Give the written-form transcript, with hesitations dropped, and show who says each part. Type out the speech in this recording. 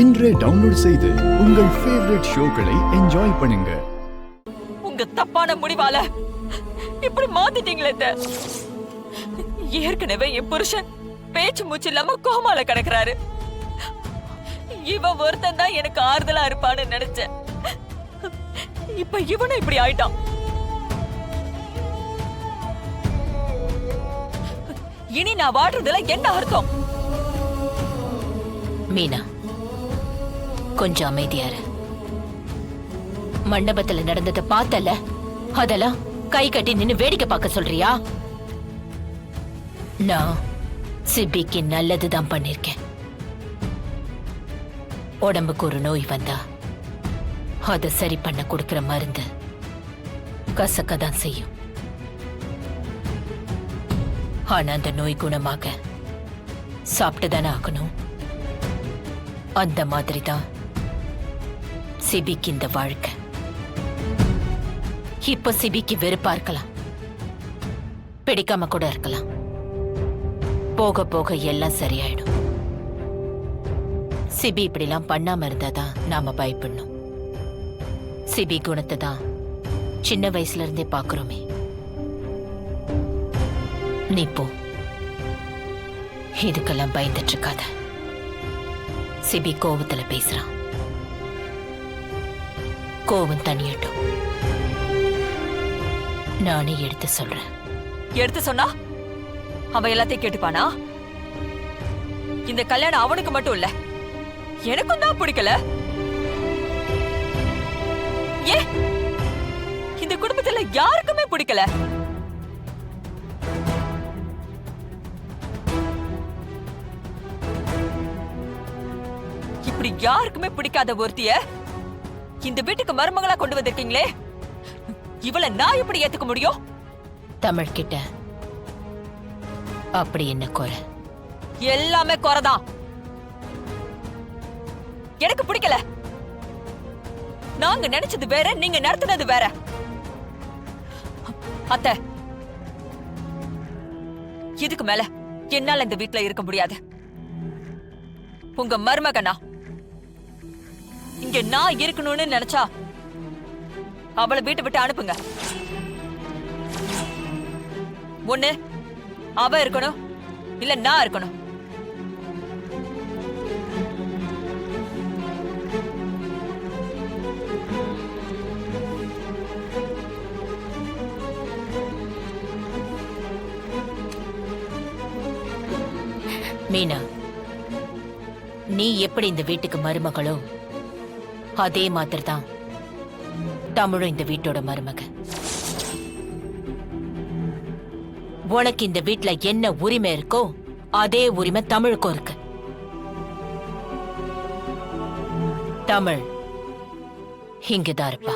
Speaker 1: இன்றே டவுன்லோட் செய்து உங்கள் ஃபேவரட் ஷோக்களை என்ஜாய் பண்ணுங்க.
Speaker 2: உங்க தப்பான முடிவால இப்படி மாத்திட்டீங்களே. ஏற்கனவே என் புருஷன் பேச்சு மூச்சு இல்லாம கோமால கிடக்குறாரு. இவன் ஒருத்தன் தான் எனக்கு ஆறுதலா இருப்பான்னு நினைச்சேன். இப்ப இவனும் இப்படி ஆயிட்டான். இனி நான் வாடுறதுல என்ன அர்த்தம்?
Speaker 3: மீனா, கொஞ்சம் அமைதியாரு. மண்டபத்துல நடந்ததை பார்த்தல, அதெல்லாம் கை கட்டி நின்னு வேடிக்கை பார்க்க சொல்றியா? நான் சிபிக்கு நல்லதுதான் பண்ணிருக்கேன். உடம்புக்கு ஒரு நோய் வந்தா அதை சரி பண்ண கொடுக்கிற மருந்து கசக்கதான் செய்யும். ஆனா அந்த நோய் குணமாக சாப்பிட்டுதானே ஆகணும். அந்த மாதிரிதான் சிபிக்கு இந்த வாழ்க்கை. இப்ப சிபிக்கு வெறுப்பா இருக்கலாம், பிடிக்காம கூட இருக்கலாம். போக போக எல்லாம் சரியாயிடும். சிபி இப்படிலாம் பண்ணாம இருந்தாதான் நாம பயப்படணும். சிபி குணத்தை தான் சின்ன வயசுல இருந்தே பாக்குறோமே. நீ போ, இதுக்கெல்லாம் பயந்துட்டு இருக்காத. சிபி கோவத்துல பேசுறான், கோவம் தனியட்டும். நானே எடுத்து சொல்றேன்.
Speaker 2: எடுத்து சொன்னா அவன் எல்லாத்தையும் கேட்டுப்பானா? இந்த கல்யாணம் அவனுக்கு மட்டும் இல்ல, எனக்கும் தான் பிடிக்கல. ஏ, இந்த குடும்பத்துல யாருக்குமே பிடிக்கல. இப்படி யாருக்குமே பிடிக்காத ஒருத்திய இந்த வீட்டுக்கு மருமகளா கொண்டு வந்திருக்கீங்களே, இவளை நான் எப்படி ஏத்துக்க முடியும்?
Speaker 3: தமிழ் கிட்ட அப்படி என்ன குறை?
Speaker 2: எல்லாமே குறைதான். எனக்கு பிடிக்கல. நாங்க நினைச்சது வேற, நீங்க நடத்துனது வேற. அத்தை, இதுக்கு மேல என்னால இந்த வீட்டுல இருக்க முடியாது. உங்க மருமகனா இங்க நான் இருக்கணும்னு நினைச்சா அவளை வீட்டை விட்டு அனுப்புங்க. ஒண்ணு அவ இருக்கணும், இல்ல நான் இருக்கணும்.
Speaker 3: மீனா, நீ எப்படி இந்த வீட்டுக்கு மருமகளோ அதே மாதிரி தான் தமிழும் இந்த வீட்டோட மருமக. உனக்கு இந்த வீட்டுல என்ன உரிமை இருக்கோ அதே உரிமை தமிழுக்கும் இருக்கு. தமிழ் இங்குதான் இருப்பா.